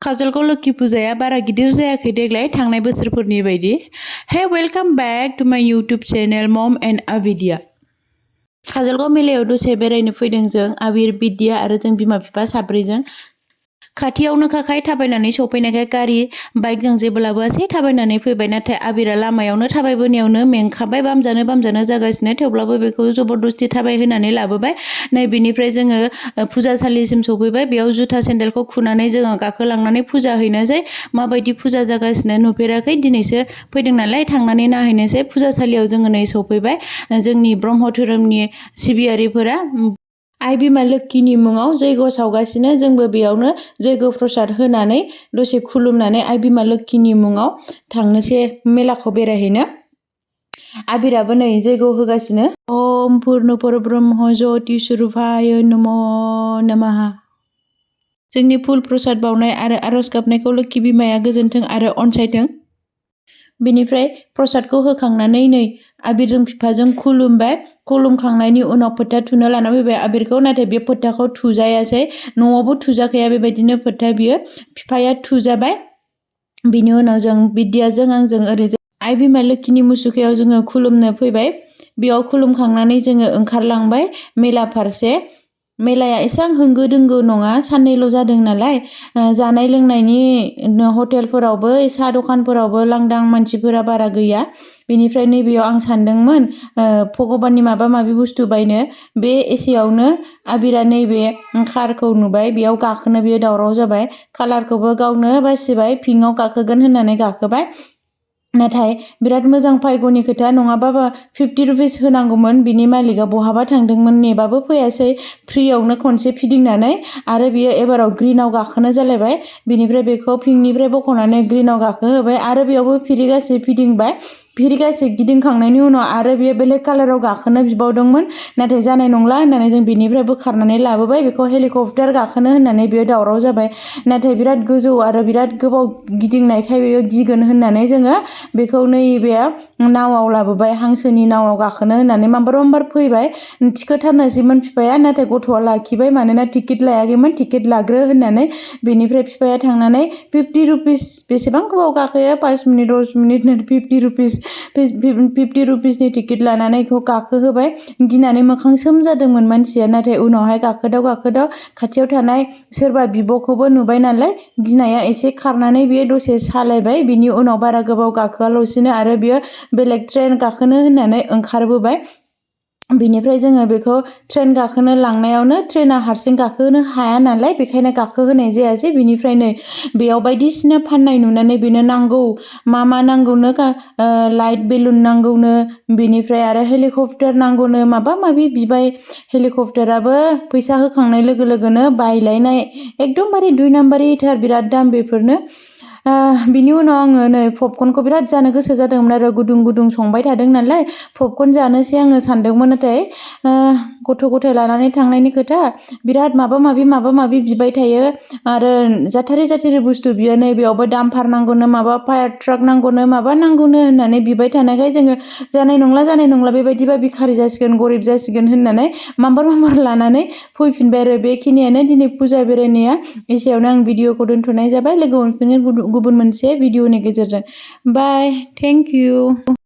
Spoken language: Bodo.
Kajalgaon Lwki Pujaया बारा गिदिर जायाखै देग्लाय थांनाय बोसोरफोरनि बायदि। Hey, welcome back to my YouTube channel Mom and Abhidya। Kajalgaon मेलायाव दसे बेरायनो फैदों जों आबिर, बिद्या आरो जों बिमा बिफा साब्रैजों। खाथियावनो खाखाय थाबायनानै सफैनायखाय गारि बाइकजों जेबो लाबोआसै थाबायनानै फैबाय। नाथाय आबिरा लामायावनो थाबायबोनायावनो मेंखाबाय, बामजानो जागासिनो, थेवब्लाबो बेखौ जबरदस्ति थाबायहोनानै लाबोबाय। नै बेनिफ्राय जोङो फुजासालिसिम सफैबाय। बेयाव जुथा सेन्देलखौ खुनानै जोङो गाखोलांनानै फुजा हैनोसै। माबायदि फुजा जागासिनो नुफेराखै, दिनैसो फैदों नालाय थांनानै नायहैनोसै। फुजासालियाव जोङो नै सफैबाय। जोंनि ब्रह्म धोरोमनि सिबियारिफोरा आइ बिमा लोक्षिनि मुङाव जैग' सावगासिनो। जोंबो बेयावनो जैग' प्रसाद होनानै दसे खुलुमनानै आइ बिमा लोक्षिनि मुङाव थांनोसै मेलाखौ बेरायहैनो। आबिराबो नै जैग' होगासिनो। ओम पुर्ण परब्रह्म ज्योति स्वरूपाय नमो नमः। जोंनि फुल प्रसाद बावनाय आरो आरज गाबनायखौ लोक्षि बिमाया गोजोनथों आरो अनसायथों। बेनिफ्राय प्रसादखौ होखांनानै नै आबिरजों बिफाजों खुलुमबाय। खुलुमखांनायनि उनाव फोथा थुनो लाना फैबाय आबिरखौ। नाथाय बे फोथाखौ थुजायासै, न'आवबो थुजाखाया बेबायदिनो फोथा बियो। बिफाया थुजाबाय। बिनि उनाव जों बिद्याजों आंजों ओरैजाय आइ बिमा लोक्षिनि मुसुखायाव जोङो खुलुमनो फैबाय। बेयाव खुलुमखांनानै जोङो ओंखारलांबाय मेला फारसे। मेलाया एसेबां होंगो दोंगो नङा, साननैल' जादों नालाय। जानाय लोंनायनि हटेलफोरावबो साहा दखानफोरावबो लांदां, मानसिफोरा बारा गैया। बेनिफ्राय नैबेयाव आं सानदोंमोन भगबाननि माबा माबि बुस्थु बायनो। बे एसेयावनो आबिरा नैबे कारखौ नुबाय, बेयाव गाखोनो बियो दावराव जाबाय। कालारखौबो गावनो बासिबाय, पिंकआव गाखोगोन होननानै गाखोबाय। नाथाय बिराद मोजां भाग्यनि खोथा, नङाबाबो 50 रुपिस होनांगौमोन। बिनि मालिकआ बहाबा थांदोंमोन, नेबाबो फैयासै। फ्रियावनो खनसे फिदिंनानै आरो बियो एबाराव ग्रिनाव गाखोनो जालायबाय। बिनिफ्राय बेखौ पिंकनिफ्राय बख'नानै ग्रिनाव गाखोहोबाय आरो बेयावबो फिरिगासे फिदिंबाय। फिरिगासे गिदिंखांनायनि उनाव आरो बियो बेलेग कालाराव गाखोनो बिबावदोंमोन। नाथाय जानाय नंला होननानै जों बिनिफ्राय बोखारनानै लाबोबाय। बेखौ हेलिकप्टार गाखोनो होननानै बियो दावराव जाबाय। नाथाय बिराद गोजौ आरो बिराद गोबाव गिदिंनायखाय बियो गिगोन होननानै जोङो बेखौ नैबे नावआव लाबोबाय, हांसोनि नावआव गाखोनो होननानै माम्बार फैबाय। थिखोथारनोसैमोन बिफाया, नाथाय गथ'आ लाखिबाय, मानोना टिकेट लायाखैमोन, टिकेट लाग्रो होननानै। बेनिफ्राय बिफाया थांनानै 50 रुपिस, बेसेबां गोबाव गाखोयो, 5 मिनिट 10 मिनिट 50 रुपिसनि टिकेट लानानै बेखौ गाखोहोबाय। गिनानै मोखां सोम जादोंमोन मानसिया। नाथाय उनावहाय गाखोदाव खाथियाव थानाय सोरबा बिब'खौबो नुबाय नालाय गिनाया एसे खारनानै बियो दसे सालायबाय। बिनि उनाव बारा गोबाव गाखोआल'सिनो आरो बियो बेलेग ट्रेन गाखोनो होननानै ओंखारबोबाय। बिनिफ्राय जोङो बेखौ ट्रेन गाखोनो लांनायावनो ट्रेना हारसिं गाखोनो हाया नालाय, बेखायनो गाखोहोनाय जायासै। बिनिफ्राय नै बेयाव बायदिसिना फाननाय नुनानै बेनो नांगौ, मा नांगौनो, लाइट बेलुन नांगौनो, बिनिफ्राय आरो हेलिकप्टार नांगौनो, माबा माबि बिबाय। हेलिकप्टाराबो फैसा होखांनाय लोगो लोगोनो बायलायनाय, एकदमबारे 2 नाम्बारिथार, बिराद दाम बेफोरनो। बिनि उनाव आङो नै पपकर्नखौ बिराद जानो गोसो जादोंमोन आरो गुदुं गुदुं संबाय थादों नालाय पपकर्न जानोसै आङो सानदोंमोन। नाथाय गथ' गथाय लानानै थांनायनि खोथा, बिराद माबा माबि बिबाय थायो आरो जाथारै बुस्थु बियो। नै बेयावबो डाम्पार नांगौनो, माबा फायार ट्राक नांगौनो, माबा नांगौनो होननानै बिबाय थानायखाय जोङो जानाय नंला बेबायदिबा भिखारि जासिगोन, गरिब जासिगोन होननानै माम्बार लानानै फैफिनबाय आरो। बेखिनियानो दिनै फुजा बेरायनाया। एसेयावनो आं भिडिअखौ दोनथ'नाय जाबाय। लोगो मोनफिनगोन गुबुन मोनसे भिडिअनि गेजेरजों। बाय, थेंक इउ।